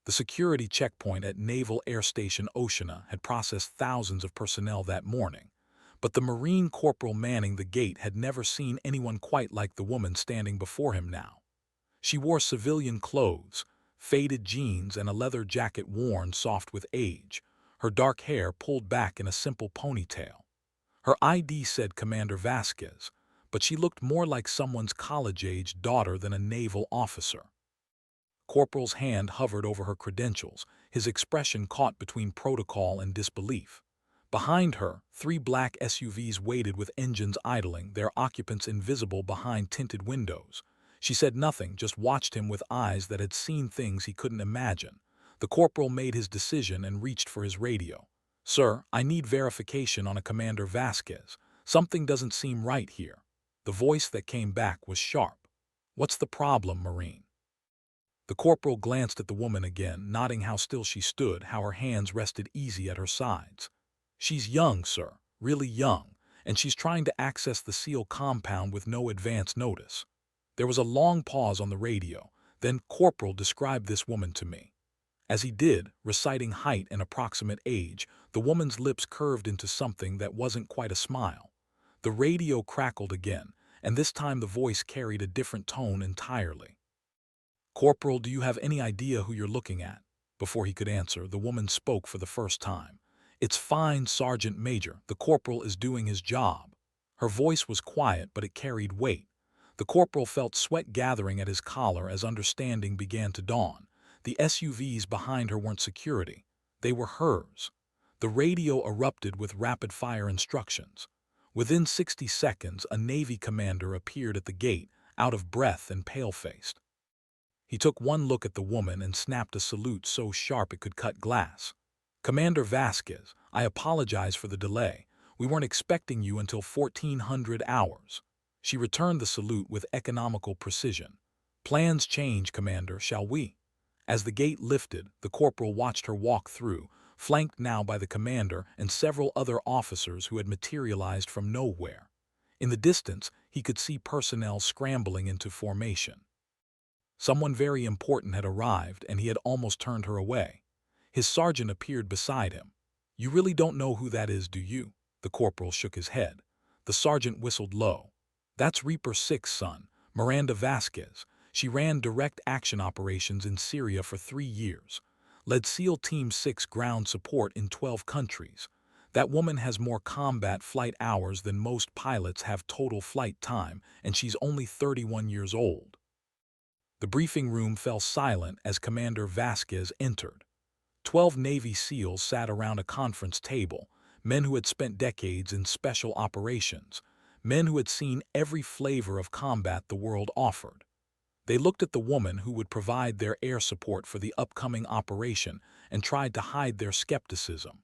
The security checkpoint at Naval Air Station Oceana had processed thousands of personnel that morning, but the Marine corporal manning the gate had never seen anyone quite like the woman standing before him now. She wore civilian clothes, faded jeans and a leather jacket worn soft with age, her dark hair pulled back in a simple ponytail. Her ID said Commander Vasquez, but she looked more like someone's college-age daughter than a naval officer. Corporal's hand hovered over her credentials, his expression caught between protocol and disbelief. Behind her, 3 black SUVs waited with engines idling, their occupants invisible behind tinted windows. She said nothing, just watched him with eyes that had seen things he couldn't imagine. The corporal made his decision and reached for his radio. "Sir, I need verification on a Commander Vasquez. Something doesn't seem right here." The voice that came back was sharp. "What's the problem, Marine?" The corporal glanced at the woman again, noting how still she stood, how her hands rested easy at her sides. "She's young, sir, really young, and she's trying to access the SEAL compound with no advance notice." There was a long pause on the radio, then Corporal described this woman to me. As he did, reciting height and approximate age, the woman's lips curved into something that wasn't quite a smile. The radio crackled again, and this time the voice carried a different tone entirely. "Corporal, do you have any idea who you're looking at?" Before he could answer, the woman spoke for the first time. "It's fine, Sergeant Major. The corporal is doing his job." Her voice was quiet, but it carried weight. The corporal felt sweat gathering at his collar as understanding began to dawn. The SUVs behind her weren't security. They were hers. The radio erupted with rapid-fire instructions. Within 60 seconds, a Navy commander appeared at the gate, out of breath and pale-faced. He took one look at the woman and snapped a salute so sharp it could cut glass. "Commander Vasquez, I apologize for the delay. We weren't expecting you until 1400 hours." She returned the salute with economical precision. "Plans change, Commander, shall we?" As the gate lifted, the corporal watched her walk through, flanked now by the commander and several other officers who had materialized from nowhere. In the distance, he could see personnel scrambling into formation. Someone very important had arrived, and he had almost turned her away. His sergeant appeared beside him. "You really don't know who that is, do you?" The corporal shook his head. The sergeant whistled low. "That's Reaper 6, son, Miranda Vasquez. She ran direct action operations in Syria for 3 years. Led SEAL Team 6 ground support in 12 countries. That woman has more combat flight hours than most pilots have total flight time, and she's only 31 years old." The briefing room fell silent as Commander Vasquez entered. 12 Navy SEALs sat around a conference table, men who had spent decades in special operations, men who had seen every flavor of combat the world offered. They looked at the woman who would provide their air support for the upcoming operation and tried to hide their skepticism.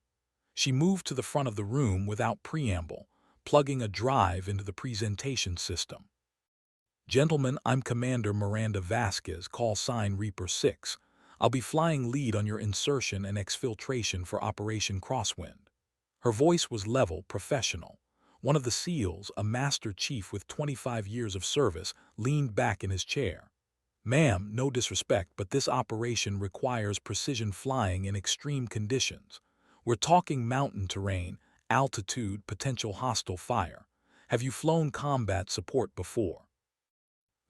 She moved to the front of the room without preamble, plugging a drive into the presentation system. "Gentlemen, I'm Commander Miranda Vasquez, call sign Reaper 6. I'll be flying lead on your insertion and exfiltration for Operation Crosswind." Her voice was level, professional. One of the SEALs, a master chief with 25 years of service, leaned back in his chair. "Ma'am, no disrespect, but this operation requires precision flying in extreme conditions. We're talking mountain terrain, altitude, potential hostile fire. Have you flown combat support before?"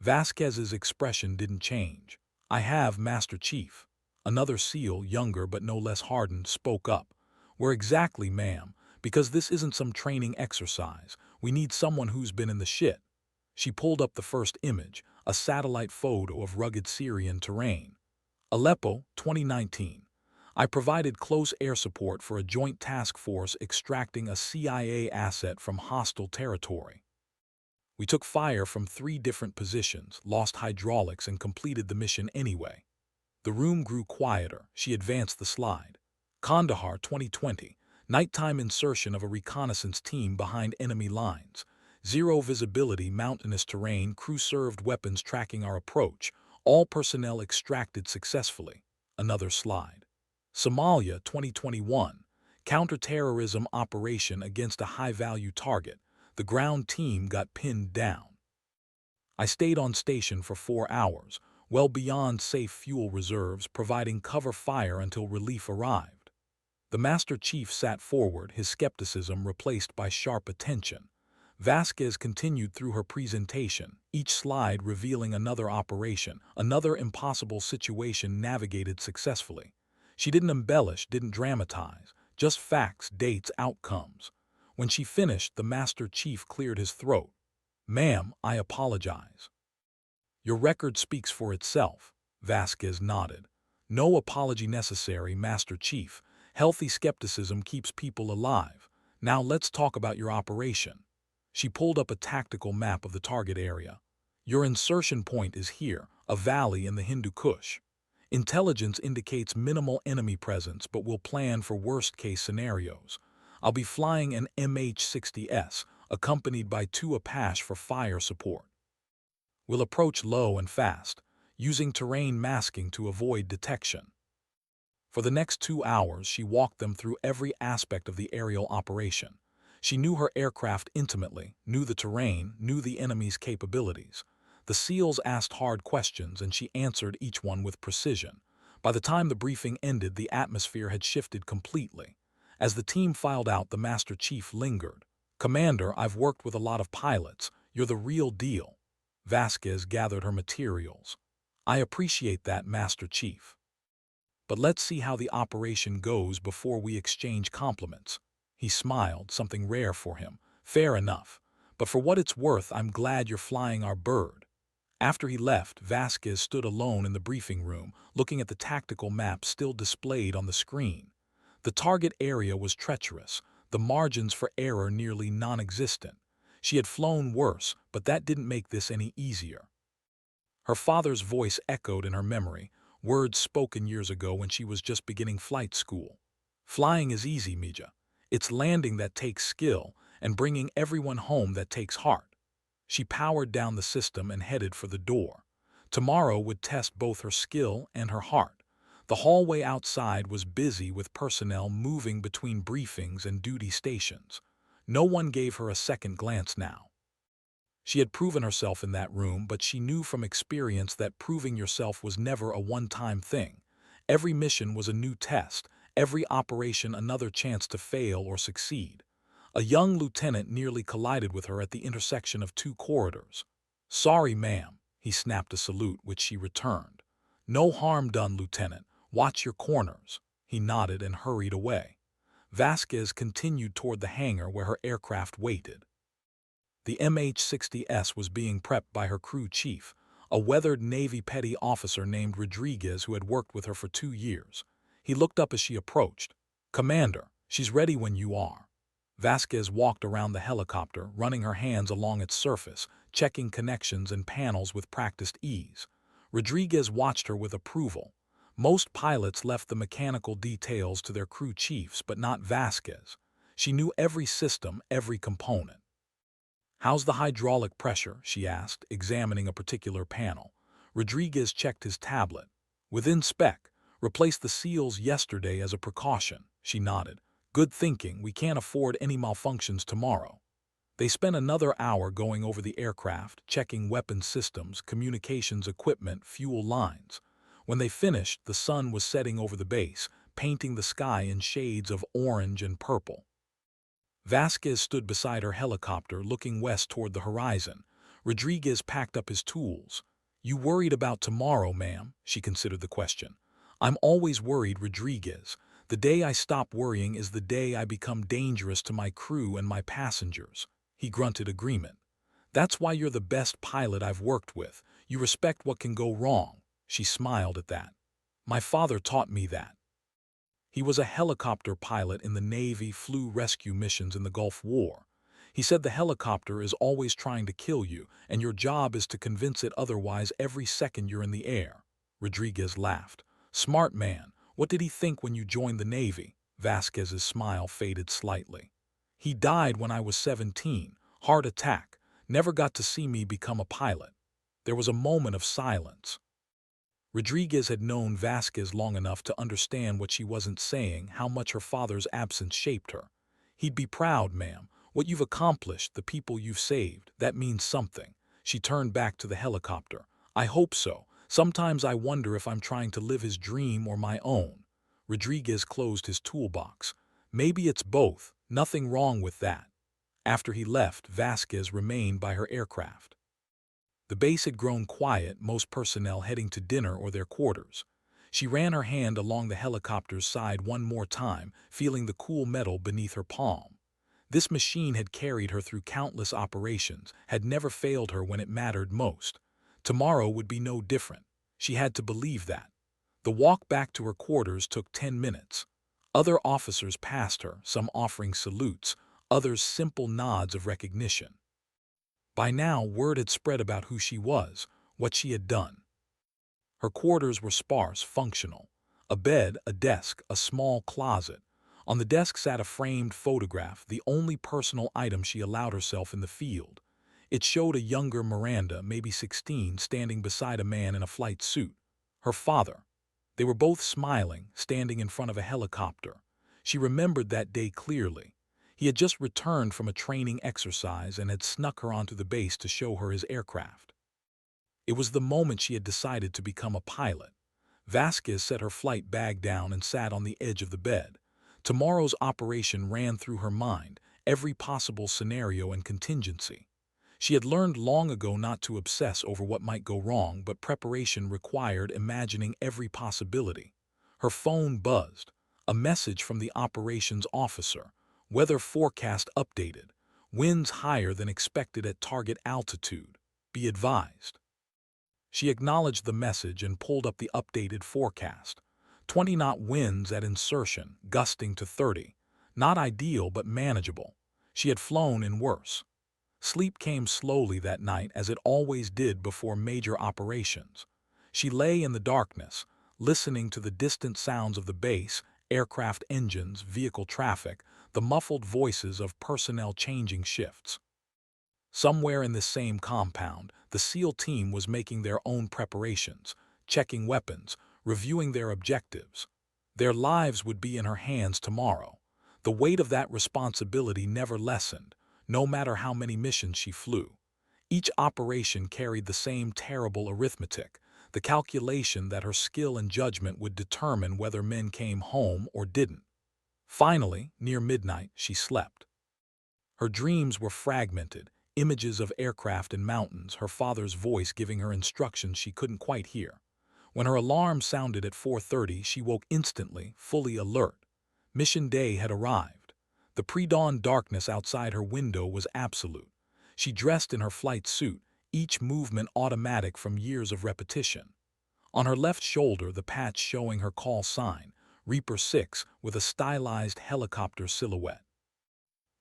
Vasquez's expression didn't change. "I have, Master Chief." Another SEAL, younger but no less hardened, spoke up. "Where exactly, ma'am? Because this isn't some training exercise. We need someone who's been in the shit." She pulled up the first image, a satellite photo of rugged Syrian terrain. "Aleppo, 2019. I provided close air support for a joint task force extracting a CIA asset from hostile territory. We took fire from 3 different positions, lost hydraulics, and completed the mission anyway." The room grew quieter. She advanced the slide. "Kandahar, 2020. Nighttime insertion of a reconnaissance team behind enemy lines. Zero visibility, mountainous terrain, crew-served weapons tracking our approach. All personnel extracted successfully." Another slide. "Somalia, 2021. Counterterrorism operation against a high-value target. The ground team got pinned down. I stayed on station for 4 hours, well beyond safe fuel reserves, providing cover fire until relief arrived. The Master Chief sat forward, his skepticism replaced by sharp attention. Vasquez continued through her presentation, each slide revealing another operation, another impossible situation navigated successfully. She didn't embellish, didn't dramatize, just facts, dates, outcomes. When she finished, the Master Chief cleared his throat. "Ma'am, I apologize." "Your record speaks for itself," Vasquez nodded. "No apology necessary, Master Chief. Healthy skepticism keeps people alive. Now let's talk about your operation." She pulled up a tactical map of the target area. "Your insertion point is here, a valley in the Hindu Kush. Intelligence indicates minimal enemy presence, but we'll plan for worst-case scenarios. I'll be flying an MH-60S, accompanied by 2 Apache for fire support. We'll approach low and fast, using terrain masking to avoid detection." For the next 2 hours, she walked them through every aspect of the aerial operation. She knew her aircraft intimately, knew the terrain, knew the enemy's capabilities. The SEALs asked hard questions, and she answered each one with precision. By the time the briefing ended, the atmosphere had shifted completely. As the team filed out, the Master Chief lingered. "Commander, I've worked with a lot of pilots. You're the real deal." Vasquez gathered her materials. "I appreciate that, Master Chief. But let's see how the operation goes before we exchange compliments." He smiled, something rare for him. "Fair enough. But for what it's worth, I'm glad you're flying our bird." After he left, Vasquez stood alone in the briefing room, looking at the tactical map still displayed on the screen. The target area was treacherous, the margins for error nearly non-existent. She had flown worse, but that didn't make this any easier. Her father's voice echoed in her memory, words spoken years ago when she was just beginning flight school. "Flying is easy, Mija. It's landing that takes skill, and bringing everyone home that takes heart." She powered down the system and headed for the door. Tomorrow would test both her skill and her heart. The hallway outside was busy with personnel moving between briefings and duty stations. No one gave her a second glance now. She had proven herself in that room, but she knew from experience that proving yourself was never a one-time thing. Every mission was a new test, every operation another chance to fail or succeed. A young lieutenant nearly collided with her at the intersection of 2 corridors. "Sorry, ma'am." He snapped a salute, which she returned. "No harm done, Lieutenant. Watch your corners." He nodded and hurried away. Vasquez continued toward the hangar where her aircraft waited. The MH-60S was being prepped by her crew chief, a weathered Navy petty officer named Rodriguez who had worked with her for 2 years. He looked up as she approached. "Commander, she's ready when you are." Vasquez walked around the helicopter, running her hands along its surface, checking connections and panels with practiced ease. Rodriguez watched her with approval. Most pilots left the mechanical details to their crew chiefs, but not Vasquez. She knew every system, every component. "How's the hydraulic pressure?" she asked, examining a particular panel. Rodriguez checked his tablet. "Within spec. Replaced the seals yesterday as a precaution." She nodded. "Good thinking. We can't afford any malfunctions tomorrow." They spent another hour going over the aircraft, checking weapons systems, communications equipment, fuel lines. When they finished, the sun was setting over the base, painting the sky in shades of orange and purple. Vasquez stood beside her helicopter, looking west toward the horizon. Rodriguez packed up his tools. "You worried about tomorrow, ma'am?" She considered the question. "I'm always worried, Rodriguez. The day I stop worrying is the day I become dangerous to my crew and my passengers." He grunted agreement. "That's why you're the best pilot I've worked with. You respect what can go wrong." She smiled at that. "My father taught me that. He was a helicopter pilot in the Navy, flew rescue missions in the Gulf War. He said the helicopter is always trying to kill you, and your job is to convince it otherwise every second you're in the air." Rodriguez laughed. "Smart man. What did he think when you joined the Navy?" Vasquez's smile faded slightly. "He died when I was 17. Heart attack. Never got to see me become a pilot." There was a moment of silence. Rodriguez had known Vasquez long enough to understand what she wasn't saying, how much her father's absence shaped her. "He'd be proud, ma'am. What you've accomplished, the people you've saved, that means something." She turned back to the helicopter. "I hope so. Sometimes I wonder if I'm trying to live his dream or my own. Rodriguez closed his toolbox. Maybe it's both. Nothing wrong with that. After he left, Vasquez remained by her aircraft. The base had grown quiet, most personnel heading to dinner or their quarters. She ran her hand along the helicopter's side one more time, feeling the cool metal beneath her palm. This machine had carried her through countless operations, had never failed her when it mattered most. Tomorrow would be no different. She had to believe that. The walk back to her quarters took 10 minutes. Other officers passed her, some offering salutes, others simple nods of recognition. By now, word had spread about who she was, what she had done. Her quarters were sparse, functional. A bed, a desk, a small closet. On the desk sat a framed photograph, the only personal item she allowed herself in the field. It showed a younger Miranda, maybe 16, standing beside a man in a flight suit. Her father. They were both smiling, standing in front of a helicopter. She remembered that day clearly. He had just returned from a training exercise and had snuck her onto the base to show her his aircraft. It was the moment she had decided to become a pilot. Vasquez set her flight bag down and sat on the edge of the bed. Tomorrow's operation ran through her mind, every possible scenario and contingency. She had learned long ago not to obsess over what might go wrong, but preparation required imagining every possibility. Her phone buzzed. A message from the operations officer. Weather forecast updated. Winds higher than expected at target altitude. Be advised. She acknowledged the message and pulled up the updated forecast. 20-knot winds at insertion, gusting to 30. Not ideal, but manageable. She had flown in worse. Sleep came slowly that night, as it always did before major operations. She lay in the darkness, listening to the distant sounds of the base, aircraft engines, vehicle traffic, the muffled voices of personnel changing shifts. Somewhere in this same compound, the SEAL team was making their own preparations, checking weapons, reviewing their objectives. Their lives would be in her hands tomorrow. The weight of that responsibility never lessened, no matter how many missions she flew. Each operation carried the same terrible arithmetic, the calculation that her skill and judgment would determine whether men came home or didn't. Finally, near midnight, she slept. Her dreams were fragmented, images of aircraft and mountains, her father's voice giving her instructions she couldn't quite hear. When her alarm sounded at 4:30, she woke instantly, fully alert. Mission day had arrived. The pre-dawn darkness outside her window was absolute. She dressed in her flight suit, each movement automatic from years of repetition. On her left shoulder, the patch showing her call sign, Reaper 6, with a stylized helicopter silhouette.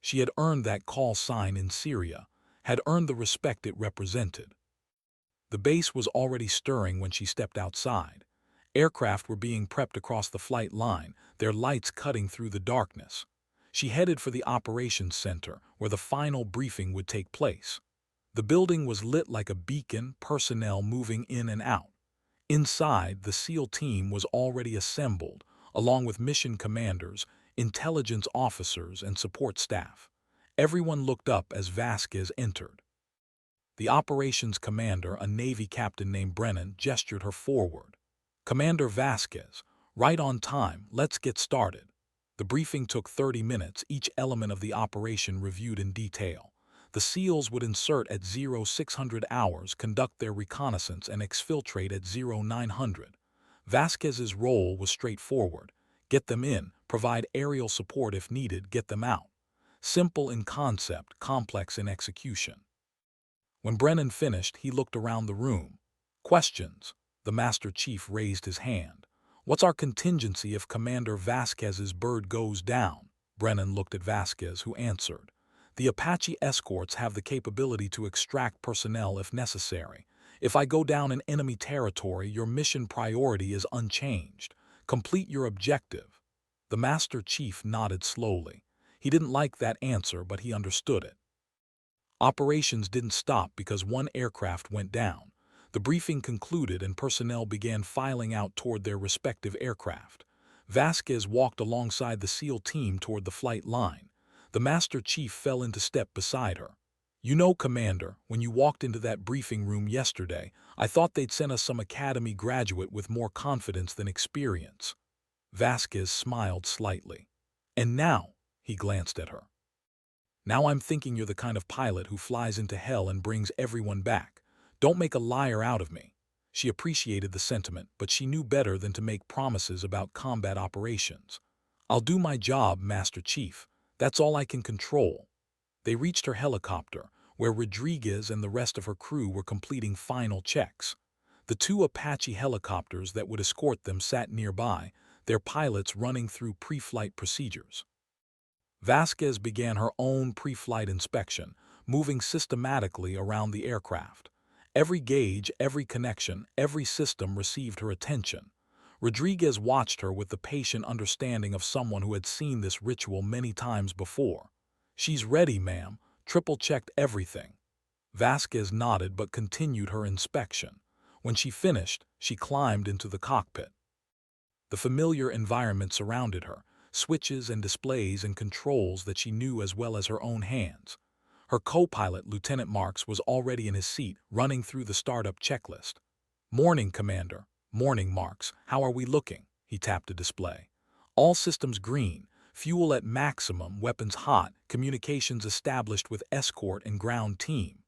She had earned that call sign in Syria, had earned the respect it represented. The base was already stirring when she stepped outside. Aircraft were being prepped across the flight line, their lights cutting through the darkness. She headed for the operations center, where the final briefing would take place. The building was lit like a beacon, personnel moving in and out. Inside, the SEAL team was already assembled, along with mission commanders, intelligence officers, and support staff. Everyone looked up as Vasquez entered. The operations commander, a Navy captain named Brennan, gestured her forward. "Commander Vasquez, right on time, let's get started." The briefing took 30 minutes, each element of the operation reviewed in detail. The SEALs would insert at 0600 hours, conduct their reconnaissance, and exfiltrate at 0900. Vasquez's role was straightforward. Get them in, provide aerial support if needed, get them out. Simple in concept, complex in execution. When Brennan finished, he looked around the room. "Questions?" The Master Chief raised his hand. "What's our contingency if Commander Vasquez's bird goes down?" Brennan looked at Vasquez, who answered. "The Apache escorts have the capability to extract personnel if necessary. If I go down in enemy territory, your mission priority is unchanged. Complete your objective." The Master Chief nodded slowly. He didn't like that answer, but he understood it. Operations didn't stop because one aircraft went down. The briefing concluded and personnel began filing out toward their respective aircraft. Vasquez walked alongside the SEAL team toward the flight line. The Master Chief fell into step beside her. You know, Commander, when you walked into that briefing room yesterday, I thought they'd sent us some academy graduate with more confidence than experience. Vasquez smiled slightly. And now, he glanced at her. Now I'm thinking you're the kind of pilot who flies into hell and brings everyone back. Don't make a liar out of me. She appreciated the sentiment, but she knew better than to make promises about combat operations. I'll do my job, Master Chief. That's all I can control. They reached her helicopter, where Rodriguez and the rest of her crew were completing final checks. The two Apache helicopters that would escort them sat nearby, their pilots running through pre-flight procedures. Vasquez began her own pre-flight inspection, moving systematically around the aircraft. Every gauge, every connection, every system received her attention. Rodriguez watched her with the patient understanding of someone who had seen this ritual many times before. She's ready, ma'am. Triple-checked everything. Vasquez nodded but continued her inspection. When she finished, she climbed into the cockpit. The familiar environment surrounded her, switches and displays and controls that she knew as well as her own hands. Her co-pilot, Lieutenant Marks, was already in his seat, running through the startup checklist. "Morning, Commander. Morning, Marks. How are we looking?" He tapped a display. "All systems green. Fuel at maximum, weapons hot, communications established with escort and ground team."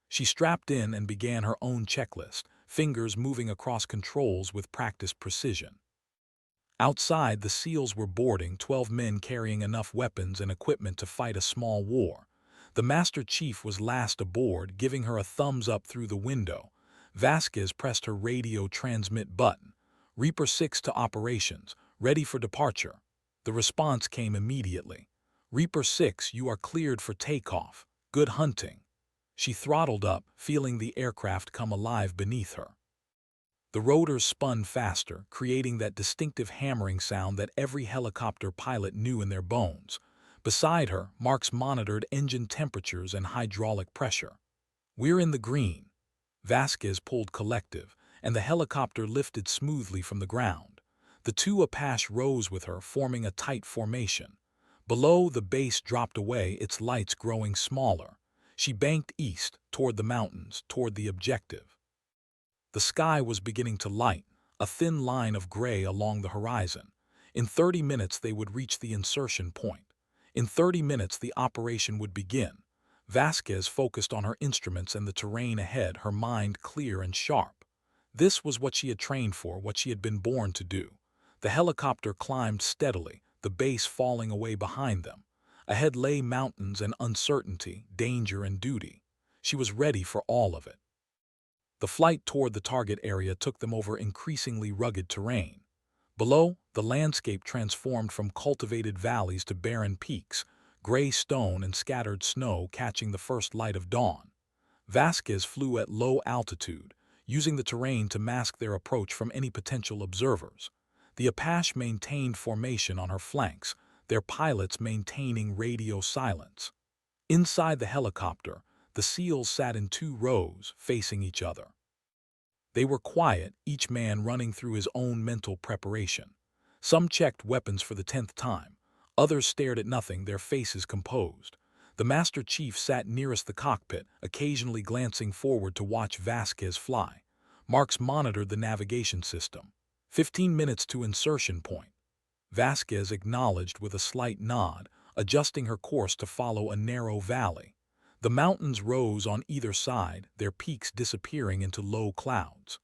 She strapped in and began her own checklist, fingers moving across controls with practiced precision. Outside, the SEALs were boarding, 12 men carrying enough weapons and equipment to fight a small war. The Master Chief was last aboard, giving her a thumbs up through the window. Vasquez pressed her radio transmit button. "Reaper 6 to operations, ready for departure." The response came immediately. "Reaper 6, you are cleared for takeoff. Good hunting." She throttled up, feeling the aircraft come alive beneath her. The rotors spun faster, creating that distinctive hammering sound that every helicopter pilot knew in their bones. Beside her, Marks monitored engine temperatures and hydraulic pressure. "We're in the green." Vasquez pulled collective, and the helicopter lifted smoothly from the ground. The two Apache rose with her, forming a tight formation. Below, the base dropped away, its lights growing smaller. She banked east, toward the mountains, toward the objective. The sky was beginning to light, a thin line of gray along the horizon. In 30 minutes they would reach the insertion point. In 30 minutes the operation would begin. Vasquez focused on her instruments and the terrain ahead, her mind clear and sharp. This was what she had trained for, what she had been born to do. The helicopter climbed steadily, the base falling away behind them. Ahead lay mountains and uncertainty, danger and duty. She was ready for all of it. The flight toward the target area took them over increasingly rugged terrain. Below, the landscape transformed from cultivated valleys to barren peaks, gray stone and scattered snow catching the first light of dawn. Vasquez flew at low altitude, using the terrain to mask their approach from any potential observers. The Apache maintained formation on her flanks, their pilots maintaining radio silence. Inside the helicopter, the SEALs sat in 2 rows, facing each other. They were quiet, each man running through his own mental preparation. Some checked weapons for the 10th time. Others stared at nothing, their faces composed. The Master Chief sat nearest the cockpit, occasionally glancing forward to watch Vasquez fly. Marks monitored the navigation system. 15 minutes to insertion point. Vasquez acknowledged with a slight nod, adjusting her course to follow a narrow valley. The mountains rose on either side, their peaks disappearing into low clouds.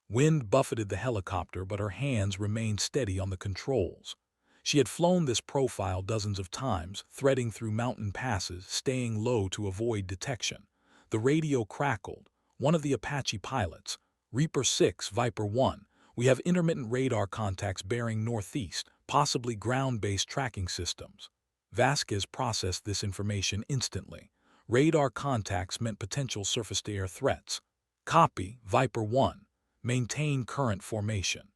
Wind buffeted the helicopter, but her hands remained steady on the controls. She had flown this profile dozens of times, threading through mountain passes, staying low to avoid detection. The radio crackled. One of the Apache pilots, "Reaper 6, Viper 1, we have intermittent radar contacts bearing northeast, possibly ground-based tracking systems." Vasquez processed this information instantly. Radar contacts meant potential surface-to-air threats. "Copy, Viper 1. Maintain current formation.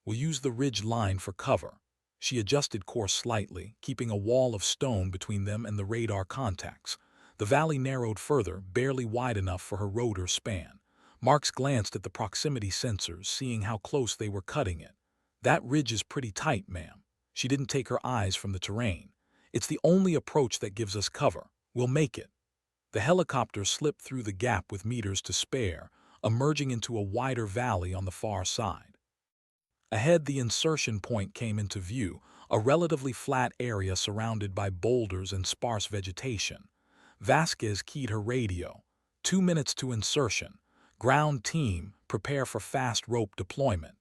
We'll use the ridge line for cover." She adjusted course slightly, keeping a wall of stone between them and the radar contacts. The valley narrowed further, barely wide enough for her rotor span. Marks glanced at the proximity sensors, seeing how close they were cutting it. "That ridge is pretty tight, ma'am." She didn't take her eyes from the terrain. "It's the only approach that gives us cover. We'll make it." The helicopter slipped through the gap with meters to spare, emerging into a wider valley on the far side. Ahead, the insertion point came into view, a relatively flat area surrounded by boulders and sparse vegetation. Vasquez keyed her radio. 2 minutes to insertion. Ground team, prepare for fast rope deployment.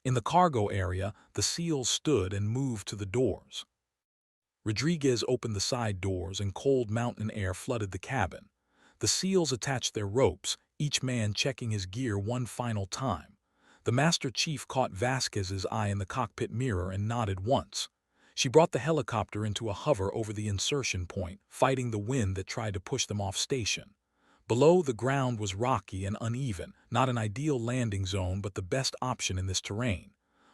In the cargo area, the SEALs stood and moved to the doors. Rodriguez opened the side doors and cold mountain air flooded the cabin. The SEALs attached their ropes, each man checking his gear one final time. The Master Chief caught Vasquez's eye in the cockpit mirror and nodded once. She brought the helicopter into a hover over the insertion point, fighting the wind that tried to push them off station. Below, the ground was rocky and uneven, not an ideal landing zone but the best option in this terrain.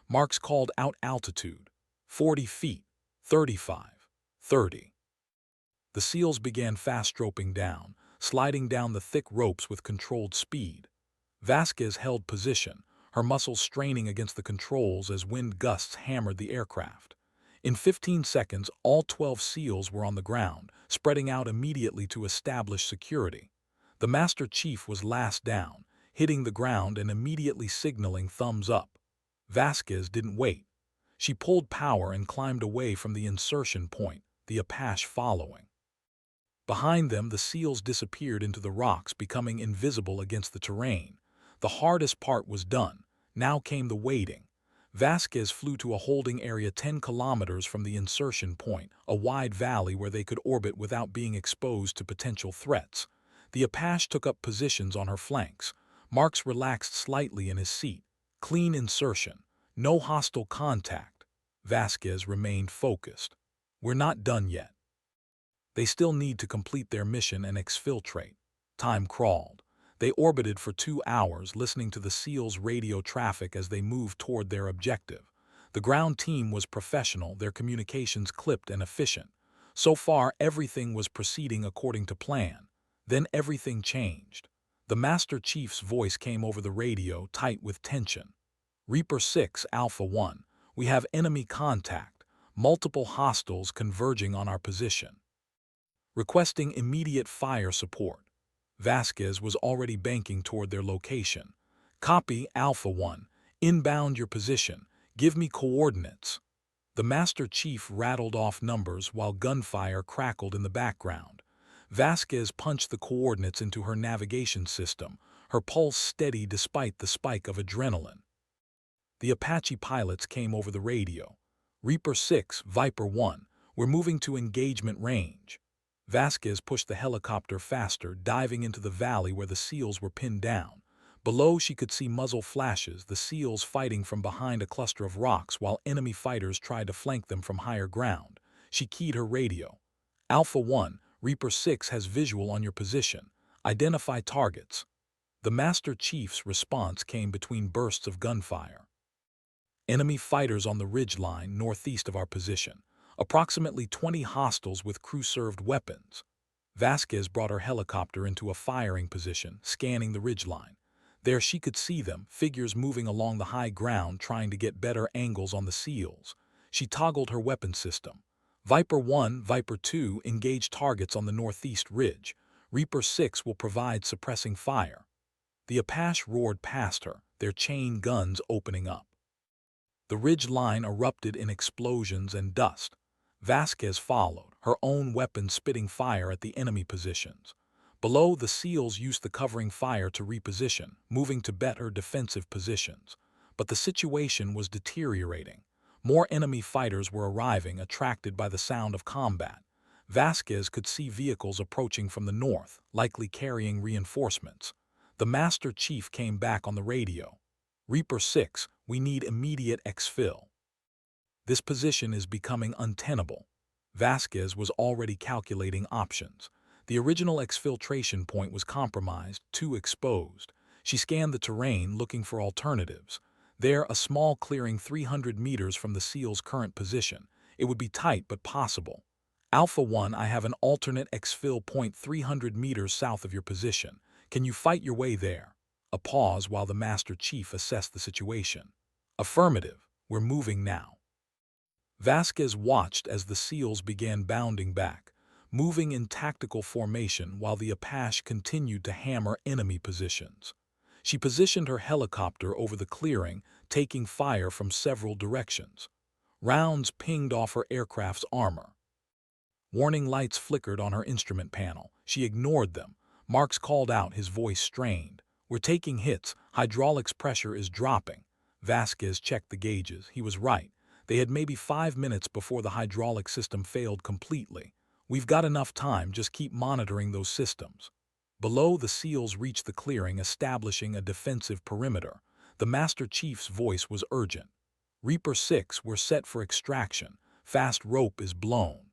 Marks called out altitude. 40 feet, 35, 30. The SEALs began fast-roping down, sliding down the thick ropes with controlled speed. Vasquez held position, her muscles straining against the controls as wind gusts hammered the aircraft. In 15 seconds, all 12 SEALs were on the ground, spreading out immediately to establish security. The Master Chief was last down, hitting the ground and immediately signaling thumbs up. Vasquez didn't wait. She pulled power and climbed away from the insertion point, the Apache following. Behind them, the SEALs disappeared into the rocks, becoming invisible against the terrain. The hardest part was done. Now came the waiting. Vasquez flew to a holding area 10 kilometers from the insertion point, a wide valley where they could orbit without being exposed to potential threats. The Apache took up positions on her flanks. Marks relaxed slightly in his seat. Clean insertion. No hostile contact. Vasquez remained focused. We're not done yet. They still need to complete their mission and exfiltrate. Time crawled. They orbited for 2 hours, listening to the SEALs' radio traffic as they moved toward their objective. The ground team was professional, their communications clipped and efficient. So far, everything was proceeding according to plan. Then everything changed. The Master Chief's voice came over the radio, tight with tension. Reaper 6, Alpha 1. We have enemy contact. Multiple hostiles converging on our position. Requesting immediate fire support. Vasquez was already banking toward their location. Copy, Alpha 1. Inbound your position. Give me coordinates. The Master Chief rattled off numbers while gunfire crackled in the background. Vasquez punched the coordinates into her navigation system, her pulse steady despite the spike of adrenaline. The Apache pilots came over the radio. Reaper 6, Viper 1, we're moving to engagement range. Vasquez pushed the helicopter faster, diving into the valley where the SEALs were pinned down. Below, she could see muzzle flashes, the SEALs fighting from behind a cluster of rocks while enemy fighters tried to flank them from higher ground. She keyed her radio. Alpha 1, Reaper 6 has visual on your position. Identify targets. The Master Chief's response came between bursts of gunfire. Enemy fighters on the ridgeline northeast of our position. Approximately 20 hostiles with crew-served weapons. Vasquez brought her helicopter into a firing position, scanning the ridgeline. There she could see them, figures moving along the high ground trying to get better angles on the SEALs. She toggled her weapon system. Viper 1, Viper 2 engage targets on the northeast ridge. Reaper 6 will provide suppressing fire. The Apache roared past her, their chain guns opening up. The ridge line erupted in explosions and dust. Vasquez followed, her own weapon spitting fire at the enemy positions. Below, the SEALs used the covering fire to reposition, moving to better defensive positions. But the situation was deteriorating. More enemy fighters were arriving, attracted by the sound of combat. Vasquez could see vehicles approaching from the north, likely carrying reinforcements. The Master Chief came back on the radio. Reaper 6, we need immediate exfil. This position is becoming untenable. Vasquez was already calculating options. The original exfiltration point was compromised, too exposed. She scanned the terrain, looking for alternatives. There, a small clearing 300 meters from the SEAL's current position. It would be tight but possible. Alpha 1, I have an alternate exfil point 300 meters south of your position. Can you fight your way there? A pause while the Master Chief assessed the situation. Affirmative, we're moving now. Vasquez watched as the SEALs began bounding back. moving in tactical formation while the Apache continued to hammer enemy positions. She positioned her helicopter over the clearing, taking fire from several directions. Rounds pinged off her aircraft's armor. Warning lights flickered on her instrument panel. She ignored them. Marks called out, his voice strained. "We're taking hits. Hydraulics pressure is dropping." Vasquez checked the gauges. He was right. They had maybe 5 minutes before the hydraulic system failed completely. "We've got enough time, just keep monitoring those systems." Below, the SEALs reached the clearing, establishing a defensive perimeter. The Master Chief's voice was urgent. "Reaper 6, we're set for extraction. Fast rope is blown."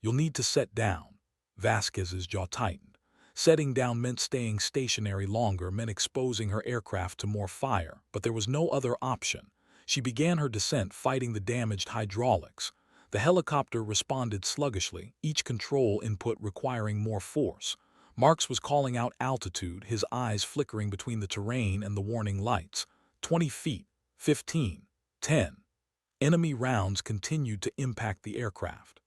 "You'll need to set down." Vasquez's jaw tightened. Setting down meant staying stationary longer, meant exposing her aircraft to more fire, but there was no other option. She began her descent, fighting the damaged hydraulics. The helicopter responded sluggishly, each control input requiring more force. Marks was calling out altitude, his eyes flickering between the terrain and the warning lights. 20 feet, 15, 10. Enemy rounds continued to impact the aircraft.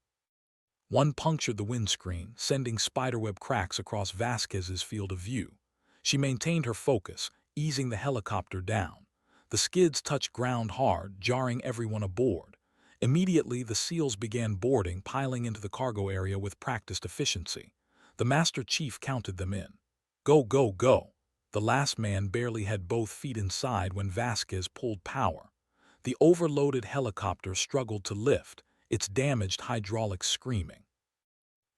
One punctured the windscreen, sending spiderweb cracks across Vasquez's field of view. She maintained her focus, easing the helicopter down. The skids touched ground hard, jarring everyone aboard. Immediately, the SEALs began boarding, piling into the cargo area with practiced efficiency. The Master Chief counted them in. "Go, go, go." The last man barely had both feet inside when Vasquez pulled power. The overloaded helicopter struggled to lift, its damaged hydraulics screaming.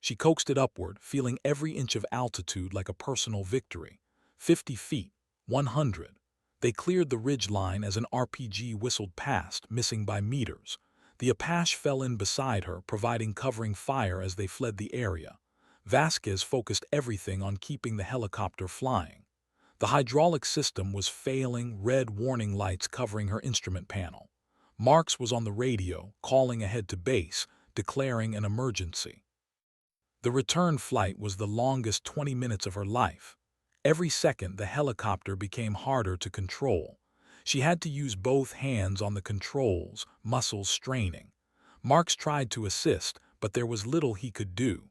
She coaxed it upward, feeling every inch of altitude like a personal victory. 50 feet, 100. They cleared the ridge line as an RPG whistled past, missing by meters. The Apache fell in beside her, providing covering fire as they fled the area. Vasquez focused everything on keeping the helicopter flying. The hydraulic system was failing, red warning lights covering her instrument panel. Marks was on the radio, calling ahead to base, declaring an emergency. The return flight was the longest 20 minutes of her life. Every second, the helicopter became harder to control. She had to use both hands on the controls, muscles straining. Marks tried to assist, but there was little he could do.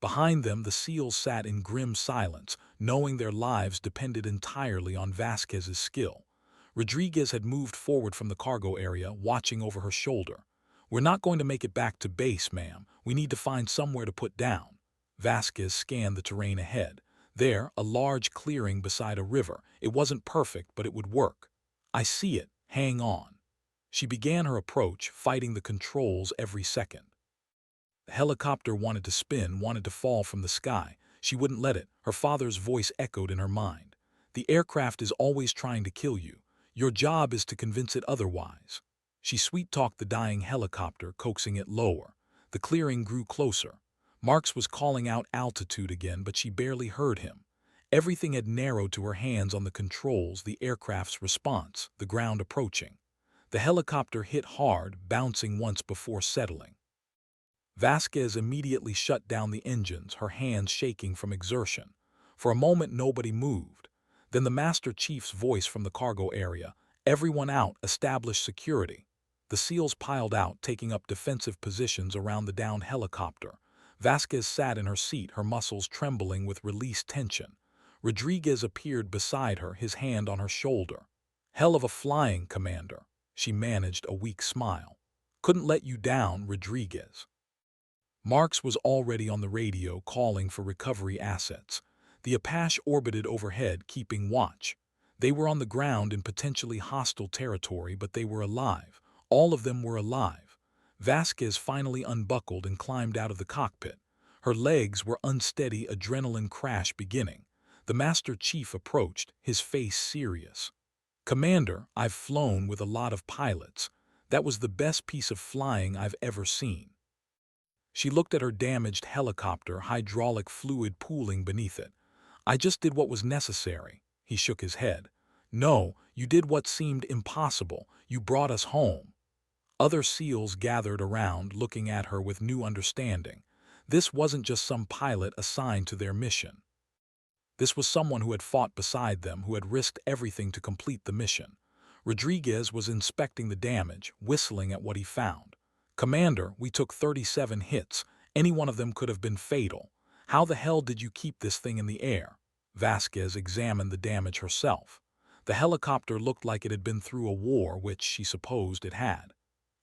Behind them, the SEALs sat in grim silence, knowing their lives depended entirely on Vasquez's skill. Rodriguez had moved forward from the cargo area, watching over her shoulder. "We're not going to make it back to base, ma'am. We need to find somewhere to put down." Vasquez scanned the terrain ahead. There, a large clearing beside a river. It wasn't perfect, but it would work. "I see it. Hang on." She began her approach, fighting the controls every second. The helicopter wanted to spin, wanted to fall from the sky. She wouldn't let it. Her father's voice echoed in her mind. "The aircraft is always trying to kill you. Your job is to convince it otherwise." She sweet-talked the dying helicopter, coaxing it lower. The clearing grew closer. Marks was calling out altitude again, but she barely heard him. Everything had narrowed to her hands on the controls, the aircraft's response, the ground approaching. The helicopter hit hard, bouncing once before settling. Vasquez immediately shut down the engines, her hands shaking from exertion. For a moment, nobody moved. Then the Master Chief's voice from the cargo area. "Everyone out, establish security." The SEALs piled out, taking up defensive positions around the downed helicopter. Vasquez sat in her seat, her muscles trembling with released tension. Rodriguez appeared beside her, his hand on her shoulder. "Hell of a flying, Commander." She managed a weak smile. "Couldn't let you down, Rodriguez." Marks was already on the radio, calling for recovery assets. The Apache orbited overhead, keeping watch. They were on the ground in potentially hostile territory, but they were alive. All of them were alive. Vasquez finally unbuckled and climbed out of the cockpit. Her legs were unsteady, adrenaline crash beginning. The Master Chief approached, his face serious. "Commander, I've flown with a lot of pilots. That was the best piece of flying I've ever seen." She looked at her damaged helicopter, hydraulic fluid pooling beneath it. "I just did what was necessary." He shook his head. "No, you did what seemed impossible. You brought us home." Other SEALs gathered around, looking at her with new understanding. This wasn't just some pilot assigned to their mission. This was someone who had fought beside them, who had risked everything to complete the mission. Rodriguez was inspecting the damage, whistling at what he found. "Commander, we took 37 hits. Any one of them could have been fatal. How the hell did you keep this thing in the air? Vasquez examined the damage herself. The helicopter looked like it had been through a war, which she supposed it had.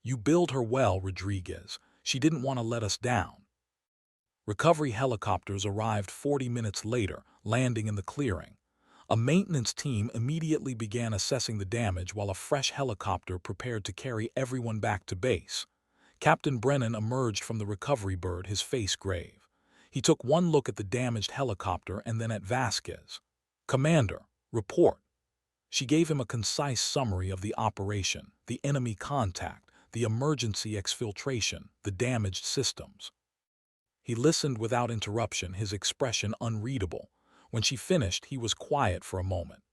You billed her well, Rodriguez. She didn't want to let us down. Recovery helicopters arrived 40 minutes later, landing in the clearing. A maintenance team immediately began assessing the damage while a fresh helicopter prepared to carry everyone back to base. Captain Brennan emerged from the recovery bird, his face grave. He took one look at the damaged helicopter and then at Vasquez. "Commander, report." She gave him a concise summary of the operation, the enemy contact, the emergency exfiltration, the damaged systems. He listened without interruption, his expression unreadable. When she finished, he was quiet for a moment.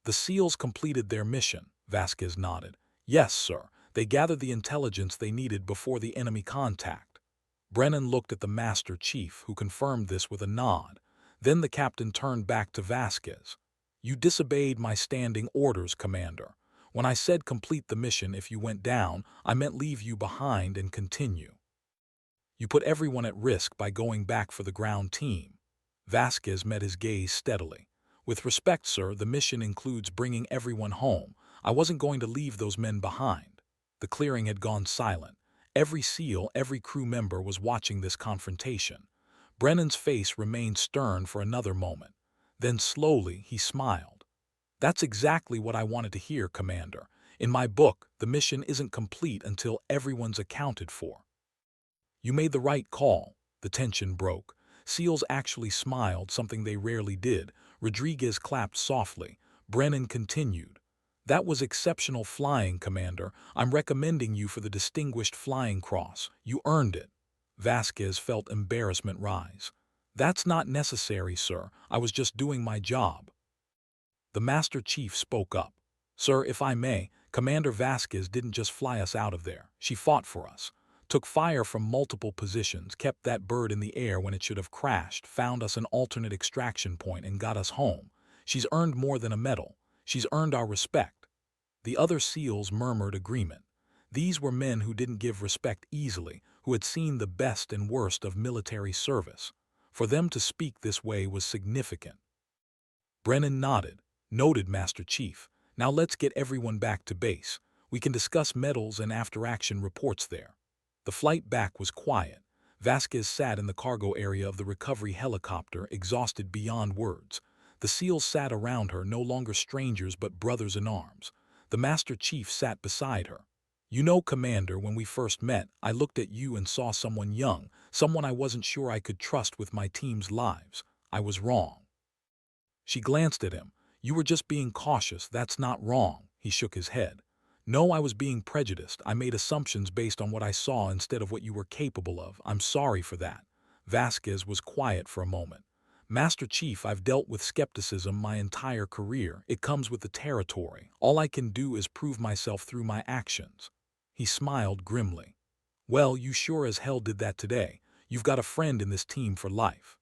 "The SEALs completed their mission," Vasquez nodded. "Yes, sir. They gathered the intelligence they needed before the enemy contact." Brennan looked at the Master Chief, who confirmed this with a nod. Then the captain turned back to Vasquez. "You disobeyed my standing orders, Commander. When I said complete the mission if you went down, I meant leave you behind and continue. You put everyone at risk by going back for the ground team." Vasquez met his gaze steadily. "With respect, sir, the mission includes bringing everyone home. I wasn't going to leave those men behind." The clearing had gone silent. Every SEAL, every crew member was watching this confrontation. Brennan's face remained stern for another moment. Then slowly he smiled. "That's exactly what I wanted to hear, Commander. In my book, the mission isn't complete until everyone's accounted for." "You made the right call." The tension broke. SEALs actually smiled, something they rarely did. Rodriguez clapped softly. Brennan continued. "That was exceptional flying, Commander. I'm recommending you for the Distinguished Flying Cross. You earned it." Vasquez felt embarrassment rise. "That's not necessary, sir. I was just doing my job." The Master Chief spoke up. "Sir, if I may, Commander Vasquez didn't just fly us out of there. She fought for us. Took fire from multiple positions, kept that bird in the air when it should have crashed, found us an alternate extraction point, and got us home. She's earned more than a medal. She's earned our respect." The other SEALs murmured agreement. These were men who didn't give respect easily, who had seen the best and worst of military service. For them to speak this way was significant. Brennan nodded. "Noted, Master Chief. Now let's get everyone back to base. We can discuss medals and after-action reports there." The flight back was quiet. Vasquez sat in the cargo area of the recovery helicopter, exhausted beyond words. The SEALs sat around her, no longer strangers but brothers in arms. The Master Chief sat beside her. "You know, Commander, when we first met, I looked at you and saw someone young, someone I wasn't sure I could trust with my team's lives. I was wrong." She glanced at him. "You were just being cautious. That's not wrong." He shook his head. "No, I was being prejudiced. I made assumptions based on what I saw instead of what you were capable of. I'm sorry for that." Vasquez was quiet for a moment. "Master Chief, I've dealt with skepticism my entire career. It comes with the territory. All I can do is prove myself through my actions." He smiled grimly. "Well, you sure as hell did that today. You've got a friend in this team for life.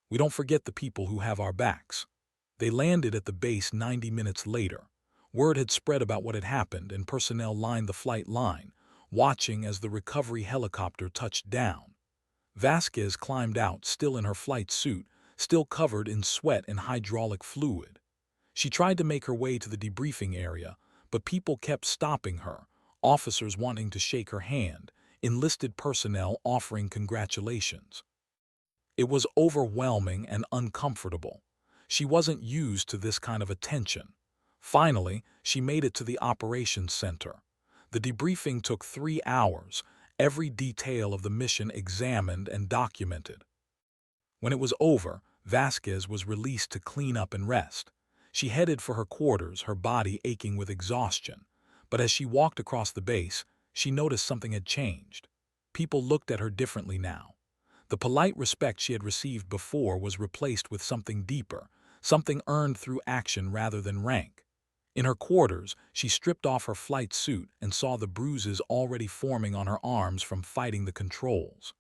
We don't forget the people who have our backs." They landed at the base 90 minutes later. Word had spread about what had happened, and personnel lined the flight line, watching as the recovery helicopter touched down. Vasquez climbed out, still in her flight suit, still covered in sweat and hydraulic fluid. She tried to make her way to the debriefing area, but people kept stopping her, officers wanting to shake her hand, enlisted personnel offering congratulations. It was overwhelming and uncomfortable. She wasn't used to this kind of attention. Finally, she made it to the operations center. The debriefing took 3 hours, every detail of the mission examined and documented. When it was over, Vasquez was released to clean up and rest. She headed for her quarters, her body aching with exhaustion. But as she walked across the base, she noticed something had changed. People looked at her differently now. The polite respect she had received before was replaced with something deeper, something earned through action rather than rank. In her quarters, she stripped off her flight suit and saw the bruises already forming on her arms from fighting the controls.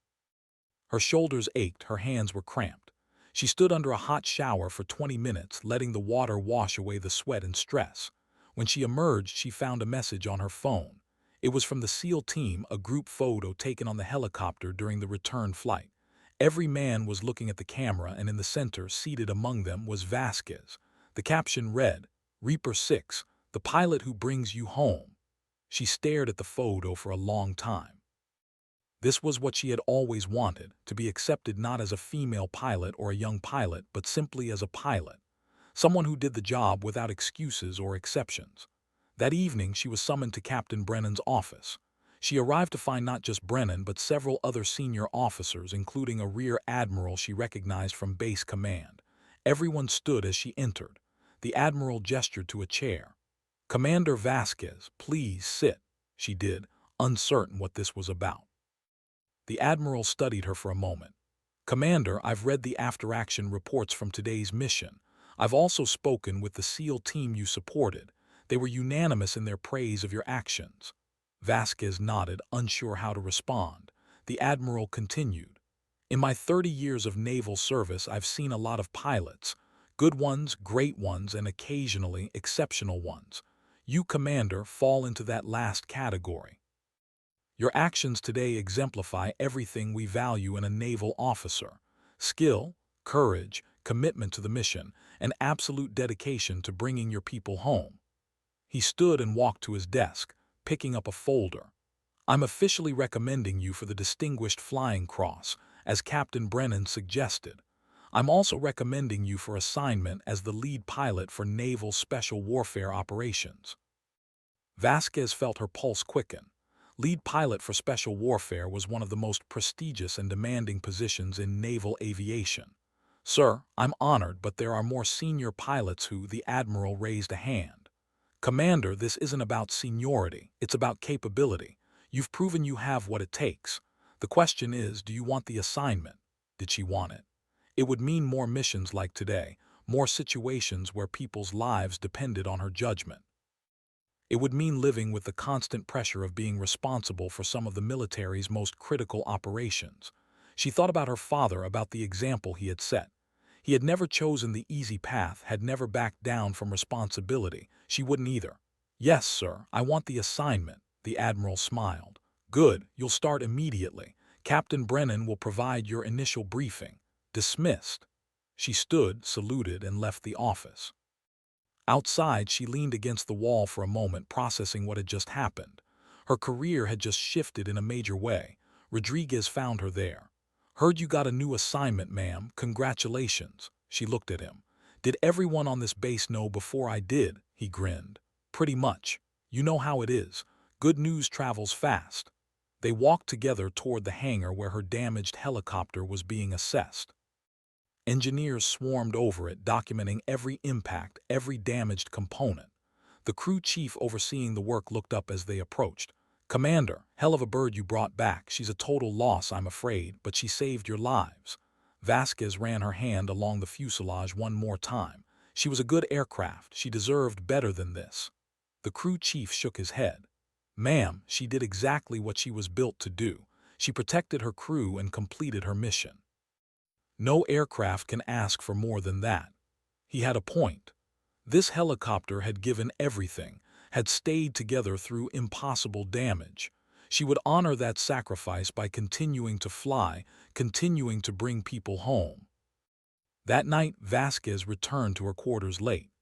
Her shoulders ached, her hands were cramped. She stood under a hot shower for 20 minutes, letting the water wash away the sweat and stress. When she emerged, she found a message on her phone. It was from the SEAL team, a group photo taken on the helicopter during the return flight. Every man was looking at the camera, and in the center, seated among them, was Vasquez. The caption read, "Reaper 6, the pilot who brings you home." She stared at the photo for a long time. This was what she had always wanted, to be accepted not as a female pilot or a young pilot, but simply as a pilot. Someone who did the job without excuses or exceptions. That evening, she was summoned to Captain Brennan's office. She arrived to find not just Brennan, but several other senior officers, including a rear admiral she recognized from base command. Everyone stood as she entered. The admiral gestured to a chair. "Commander Vasquez, please sit," she did, uncertain what this was about. The admiral studied her for a moment. "Commander, I've read the after-action reports from today's mission. I've also spoken with the SEAL team you supported. They were unanimous in their praise of your actions." Vasquez nodded, unsure how to respond. The admiral continued, "In my 30 years of naval service, I've seen a lot of pilots. Good ones, great ones, and occasionally exceptional ones. You, Commander, fall into that last category. Your actions today exemplify everything we value in a naval officer: skill, courage, commitment to the mission, and absolute dedication to bringing your people home." He stood and walked to his desk, picking up a folder. "I'm officially recommending you for the Distinguished Flying Cross, as Captain Brennan suggested. I'm also recommending you for assignment as the lead pilot for Naval Special Warfare Operations." Vasquez felt her pulse quicken. Lead pilot for special warfare was one of the most prestigious and demanding positions in naval aviation. "Sir, I'm honored, but there are more senior pilots who..." The admiral raised a hand. "Commander, this isn't about seniority, it's about capability. You've proven you have what it takes. The question is, do you want the assignment?" Did she want it? It would mean more missions like today, more situations where people's lives depended on her judgment. It would mean living with the constant pressure of being responsible for some of the military's most critical operations. She thought about her father, about the example he had set. He had never chosen the easy path, had never backed down from responsibility. She wouldn't either. "Yes, sir, I want the assignment," the admiral smiled. "Good, you'll start immediately. Captain Brennan will provide your initial briefing." Dismissed. She stood, saluted, and left the office. Outside, she leaned against the wall for a moment, processing what had just happened. Her career had just shifted in a major way. Rodriguez found her there. "Heard you got a new assignment, ma'am. Congratulations." She looked at him. "Did everyone on this base know before I did?" He grinned. "Pretty much. You know how it is. Good news travels fast." They walked together toward the hangar where her damaged helicopter was being assessed. Engineers swarmed over it, documenting every impact, every damaged component. The crew chief overseeing the work looked up as they approached. "Commander, hell of a bird you brought back. She's a total loss, I'm afraid, but she saved your lives." Vasquez ran her hand along the fuselage one more time. "She was a good aircraft. She deserved better than this." The crew chief shook his head. "Ma'am, she did exactly what she was built to do. She protected her crew and completed her mission. No aircraft can ask for more than that." He had a point. This helicopter had given everything, had stayed together through impossible damage. She would honor that sacrifice by continuing to fly, continuing to bring people home. That night, Vasquez returned to her quarters late.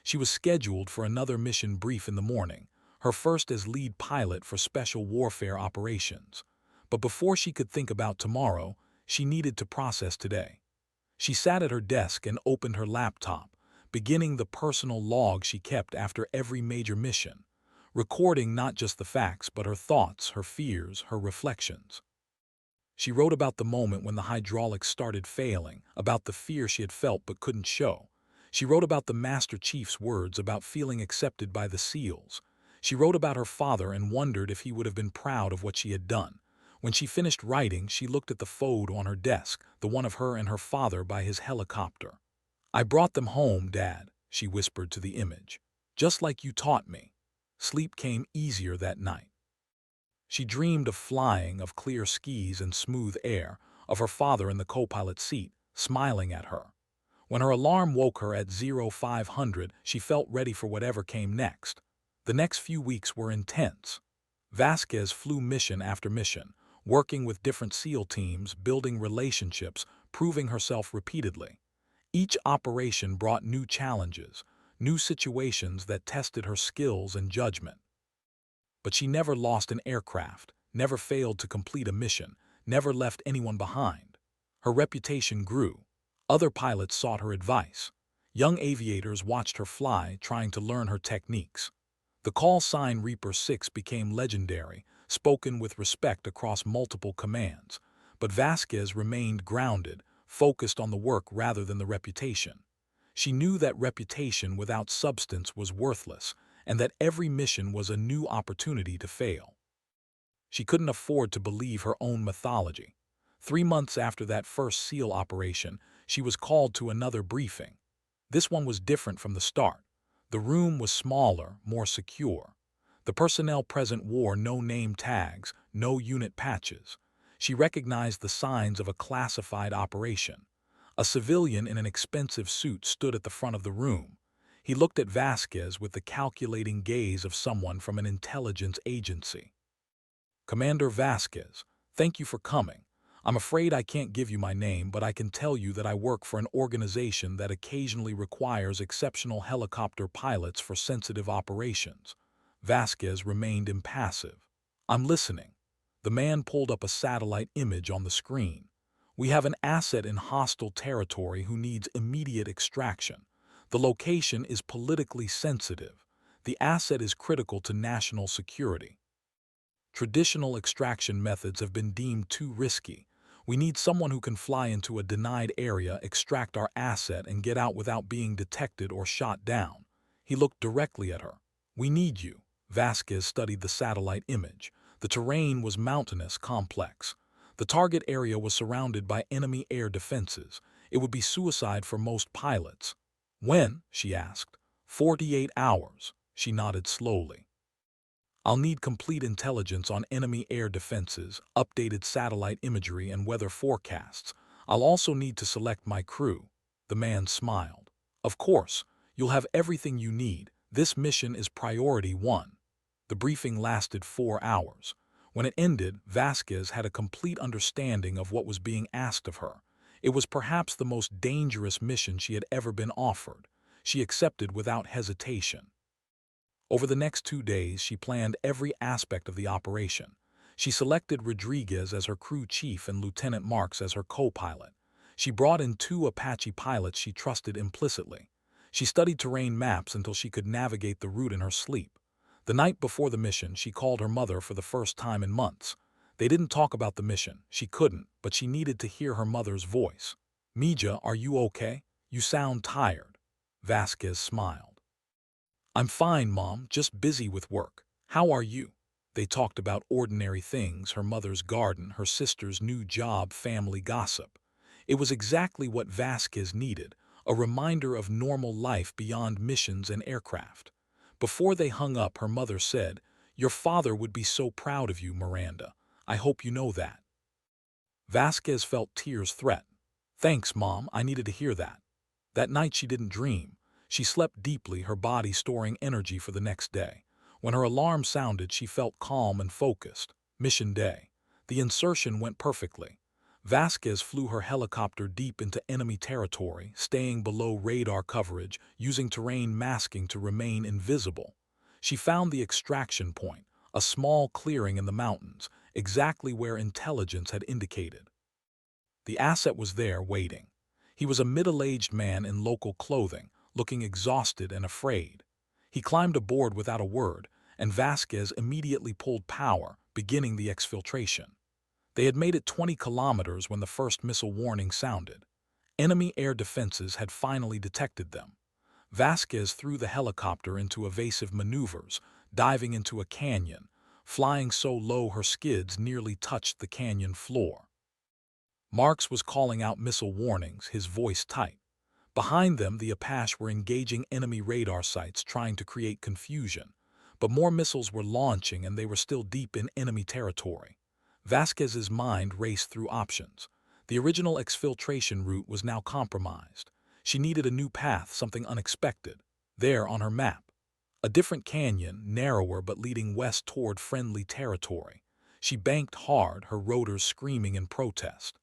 She was scheduled for another mission brief in the morning, her first as lead pilot for special warfare operations. But before she could think about tomorrow, she needed to process today. She sat at her desk and opened her laptop, beginning the personal log she kept after every major mission, recording not just the facts but her thoughts, her fears, her reflections. She wrote about the moment when the hydraulics started failing, about the fear she had felt but couldn't show. She wrote about the Master Chief's words about feeling accepted by the SEALs. She wrote about her father and wondered if he would have been proud of what she had done. When she finished writing, she looked at the photo on her desk, the one of her and her father by his helicopter. "I brought them home, Dad," she whispered to the image. "Just like you taught me." Sleep came easier that night. She dreamed of flying, of clear skies and smooth air, of her father in the co-pilot seat, smiling at her. When her alarm woke her at 0500, she felt ready for whatever came next. The next few weeks were intense. Vasquez flew mission after mission, working with different SEAL teams, building relationships, proving herself repeatedly. Each operation brought new challenges, new situations that tested her skills and judgment. But she never lost an aircraft, never failed to complete a mission, never left anyone behind. Her reputation grew. Other pilots sought her advice. Young aviators watched her fly, trying to learn her techniques. The call sign Reaper 6 became legendary, spoken with respect across multiple commands. But Vasquez remained grounded, focused on the work rather than the reputation. She knew that reputation without substance was worthless, and that every mission was a new opportunity to fail. She couldn't afford to believe her own mythology. 3 months after that first SEAL operation, she was called to another briefing. This one was different from the start. The room was smaller, more secure. The personnel present wore no name tags, no unit patches. She recognized the signs of a classified operation. A civilian in an expensive suit stood at the front of the room. He looked at Vasquez with the calculating gaze of someone from an intelligence agency. "Commander Vasquez, thank you for coming. I'm afraid I can't give you my name, but I can tell you that I work for an organization that occasionally requires exceptional helicopter pilots for sensitive operations." Vasquez remained impassive. "I'm listening." The man pulled up a satellite image on the screen. "We have an asset in hostile territory who needs immediate extraction. The location is politically sensitive. The asset is critical to national security. Traditional extraction methods have been deemed too risky. We need someone who can fly into a denied area, extract our asset, and get out without being detected or shot down." He looked directly at her. "We need you." Vasquez studied the satellite image. The terrain was mountainous, complex. The target area was surrounded by enemy air defenses. It would be suicide for most pilots. "When?" she asked. 48 hours. She nodded slowly. "I'll need complete intelligence on enemy air defenses, updated satellite imagery, and weather forecasts. I'll also need to select my crew." The man smiled. "Of course, you'll have everything you need. This mission is priority one." The briefing lasted 4 hours. When it ended, Vasquez had a complete understanding of what was being asked of her. It was perhaps the most dangerous mission she had ever been offered. She accepted without hesitation. Over the next 2 days, she planned every aspect of the operation. She selected Rodriguez as her crew chief and Lieutenant Marks as her co-pilot. She brought in 2 Apache pilots she trusted implicitly. She studied terrain maps until she could navigate the route in her sleep. The night before the mission, she called her mother for the first time in months. They didn't talk about the mission. She couldn't, but she needed to hear her mother's voice. "Mija, are you okay? You sound tired." Vasquez smiled. "I'm fine, Mom, just busy with work. How are you?" They talked about ordinary things, her mother's garden, her sister's new job, family gossip. It was exactly what Vasquez needed, a reminder of normal life beyond missions and aircraft. Before they hung up, her mother said, "Your father would be so proud of you, Miranda. I hope you know that." Vasquez felt tears threaten. "Thanks, Mom, I needed to hear that." That night she didn't dream. She slept deeply, her body storing energy for the next day. When her alarm sounded, she felt calm and focused. Mission day. The insertion went perfectly. Vasquez flew her helicopter deep into enemy territory, staying below radar coverage, using terrain masking to remain invisible. She found the extraction point, a small clearing in the mountains, exactly where intelligence had indicated. The asset was there, waiting. He was a middle-aged man in local clothing, looking exhausted and afraid. He climbed aboard without a word, and Vasquez immediately pulled power, beginning the exfiltration. They had made it 20 kilometers when the first missile warning sounded. Enemy air defenses had finally detected them. Vasquez threw the helicopter into evasive maneuvers, diving into a canyon, flying so low her skids nearly touched the canyon floor. Marks was calling out missile warnings, his voice tight. Behind them, the Apache were engaging enemy radar sites, trying to create confusion. But more missiles were launching, and they were still deep in enemy territory. Vasquez's mind raced through options. The original exfiltration route was now compromised. She needed a new path, something unexpected. There, on her map, A different canyon, narrower but leading west toward friendly territory. She banked hard, her rotors screaming in protest.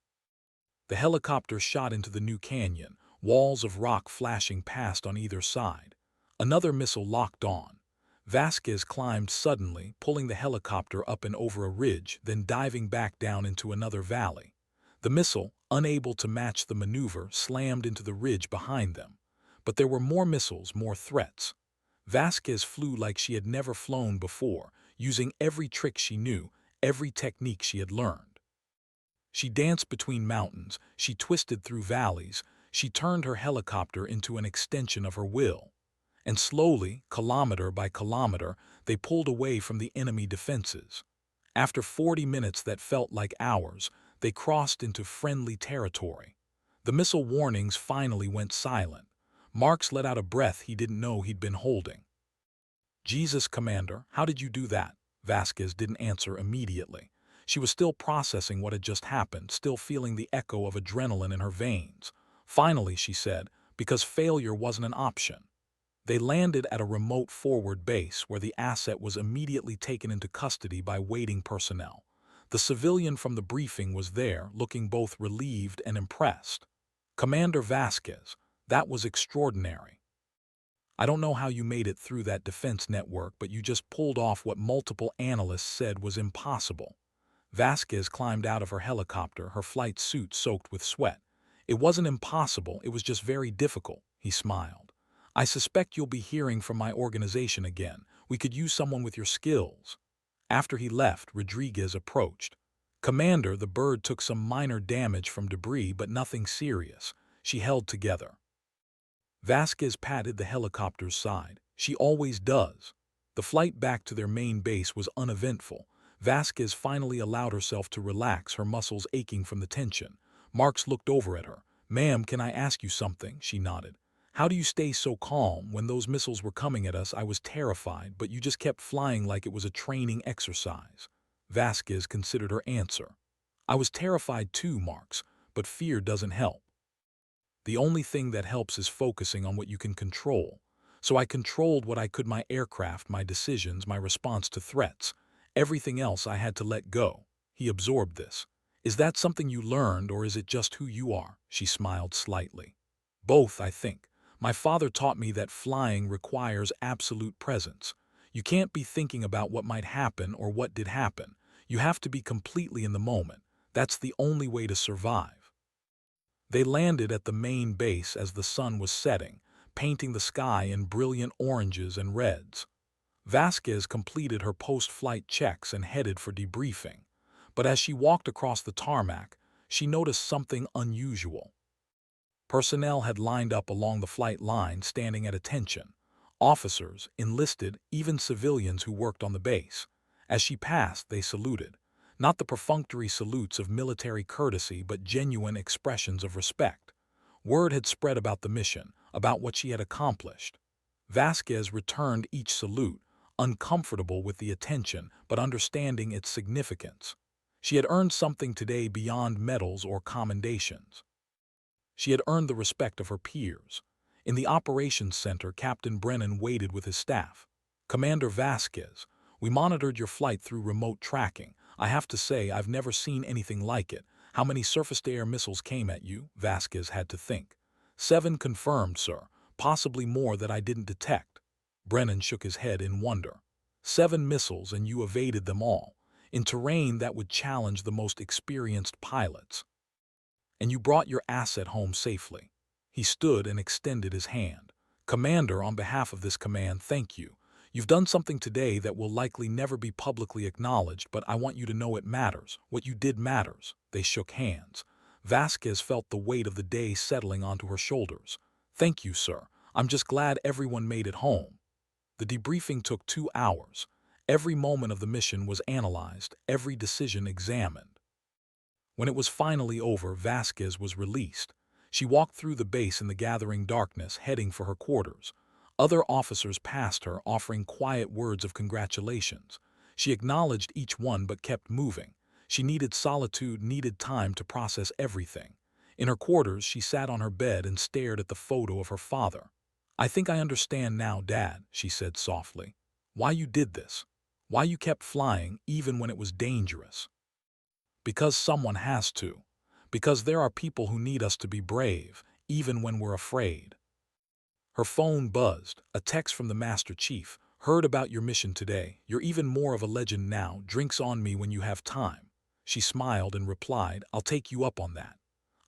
The helicopter shot into the new canyon, walls of rock flashing past on either side. Another missile locked on. Vasquez climbed suddenly, pulling the helicopter up and over a ridge, then diving back down into another valley. The missile, unable to match the maneuver, slammed into the ridge behind them. But there were more missiles, more threats. Vasquez flew like she had never flown before, using every trick she knew, every technique she had learned. She danced between mountains, she twisted through valleys, she turned her helicopter into an extension of her will. And slowly, kilometer by kilometer, they pulled away from the enemy defenses. After 40 minutes that felt like hours, they crossed into friendly territory. The missile warnings finally went silent. Marks let out a breath he didn't know he'd been holding. "Jesus, Commander, how did you do that?" Vasquez didn't answer immediately. She was still processing what had just happened, still feeling the echo of adrenaline in her veins. Finally, she said, "Because failure wasn't an option." They landed at a remote forward base where the asset was immediately taken into custody by waiting personnel. The civilian from the briefing was there, looking both relieved and impressed. "Commander Vasquez, that was extraordinary. I don't know how you made it through that defense network, but you just pulled off what multiple analysts said was impossible." Vasquez climbed out of her helicopter, her flight suit soaked with sweat. "It wasn't impossible, it was just very difficult," he smiled. "I suspect you'll be hearing from my organization again. We could use someone with your skills." After he left, Rodriguez approached. "Commander, the bird took some minor damage from debris, but nothing serious." She held together. Vasquez patted the helicopter's side. "She always does." The flight back to their main base was uneventful. Vasquez finally allowed herself to relax, her muscles aching from the tension. Marks looked over at her. "Ma'am, can I ask you something?" She nodded. "How do you stay so calm? When those missiles were coming at us, I was terrified, but you just kept flying like it was a training exercise." Vasquez considered her answer. "I was terrified too, Marks, but fear doesn't help. The only thing that helps is focusing on what you can control. So I controlled what I could: my aircraft, my decisions, my response to threats. Everything else I had to let go." He absorbed this. "Is that something you learned, or is it just who you are?" She smiled slightly. "Both, I think. My father taught me that flying requires absolute presence. You can't be thinking about what might happen or what did happen. You have to be completely in the moment. That's the only way to survive." They landed at the main base as the sun was setting, painting the sky in brilliant oranges and reds. Vasquez completed her post-flight checks and headed for debriefing. But as she walked across the tarmac, she noticed something unusual. Personnel had lined up along the flight line, standing at attention. Officers, enlisted, even civilians who worked on the base. As she passed, they saluted. Not the perfunctory salutes of military courtesy, but genuine expressions of respect. Word had spread about the mission, about what she had accomplished. Vasquez returned each salute, uncomfortable with the attention, but understanding its significance. She had earned something today beyond medals or commendations. She had earned the respect of her peers. In the operations center, Captain Brennan waited with his staff. "Commander Vasquez, we monitored your flight through remote tracking. I have to say, I've never seen anything like it. How many surface-to-air missiles came at you?" Vasquez had to think. "7 confirmed, sir. Possibly more that I didn't detect." Brennan shook his head in wonder. 7 missiles, and you evaded them all, in terrain that would challenge the most experienced pilots. And you brought your asset home safely." He stood and extended his hand. "Commander, on behalf of this command, thank you. You've done something today that will likely never be publicly acknowledged, but I want you to know it matters. What you did matters." They shook hands. Vasquez felt the weight of the day settling onto her shoulders. "Thank you, sir. I'm just glad everyone made it home." The debriefing took 2 hours. Every moment of the mission was analyzed, every decision examined. When it was finally over, Vasquez was released. She walked through the base in the gathering darkness, heading for her quarters. Other officers passed her, offering quiet words of congratulations. She acknowledged each one but kept moving. She needed solitude, needed time to process everything. In her quarters, she sat on her bed and stared at the photo of her father. "I think I understand now, Dad," she said softly. "Why you did this. Why you kept flying even when it was dangerous. Because someone has to. Because there are people who need us to be brave, even when we're afraid." Her phone buzzed, a text from the Master Chief. "Heard about your mission today. You're even more of a legend now. Drinks on me when you have time." She smiled and replied, "I'll take you up on that."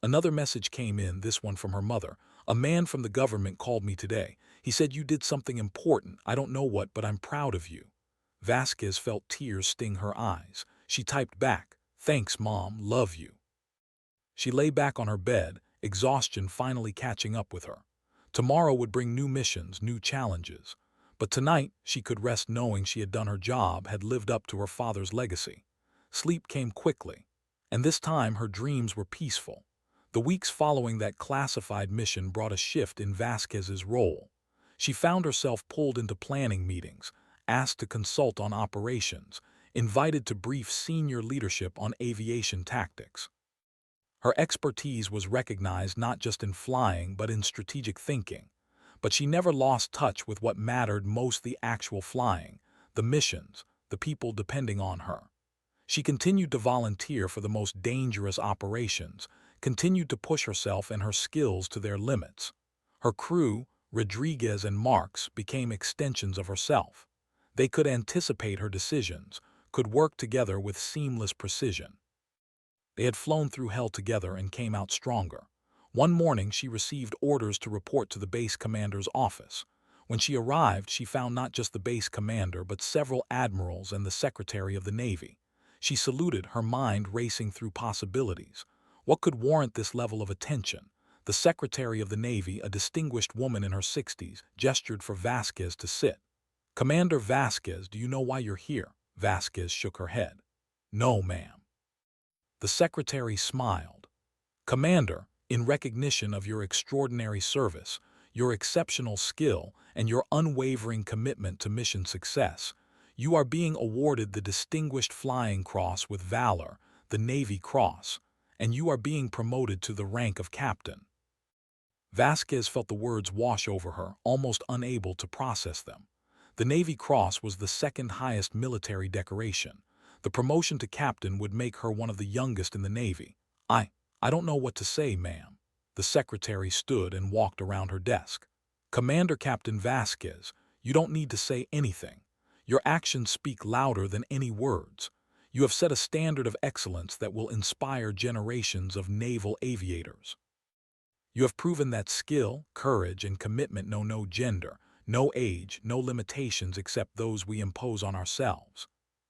Another message came in, this one from her mother. "A man from the government called me today. He said you did something important. I don't know what, but I'm proud of you." Vasquez felt tears sting her eyes. She typed back, "Thanks, Mom. Love you." She lay back on her bed, exhaustion finally catching up with her. Tomorrow would bring new missions, new challenges. But tonight, she could rest knowing she had done her job, had lived up to her father's legacy. Sleep came quickly, and this time her dreams were peaceful. The weeks following that classified mission brought a shift in Vasquez's role. She found herself pulled into planning meetings, asked to consult on operations, invited to brief senior leadership on aviation tactics. Her expertise was recognized not just in flying but in strategic thinking. But she never lost touch with what mattered most: the actual flying, the missions, the people depending on her. She continued to volunteer for the most dangerous operations, continued to push herself and her skills to their limits. Her crew, Rodriguez and Marks, became extensions of herself. They could anticipate her decisions, could work together with seamless precision. They had flown through hell together and came out stronger. One morning she received orders to report to the base commander's office. When she arrived, she found not just the base commander but several admirals and the Secretary of the Navy. She saluted, her mind racing through possibilities. What could warrant this level of attention? The Secretary of the Navy, a distinguished woman in her 60s, gestured for Vasquez to sit. "Commander Vasquez, do you know why you're here?" Vasquez shook her head. "No, ma'am." The secretary smiled. "Commander, in recognition of your extraordinary service, your exceptional skill, and your unwavering commitment to mission success, you are being awarded the Distinguished Flying Cross with Valor, the Navy Cross, and you are being promoted to the rank of captain." Vasquez felt the words wash over her, almost unable to process them. The Navy Cross was the second highest military decoration. The promotion to captain would make her one of the youngest in the Navy. I don't know what to say, ma'am." The secretary stood and walked around her desk. "Commander Captain Vasquez, you don't need to say anything. Your actions speak louder than any words. You have set a standard of excellence that will inspire generations of naval aviators. You have proven that skill, courage, and commitment know no gender, no age, no limitations except those we impose on ourselves.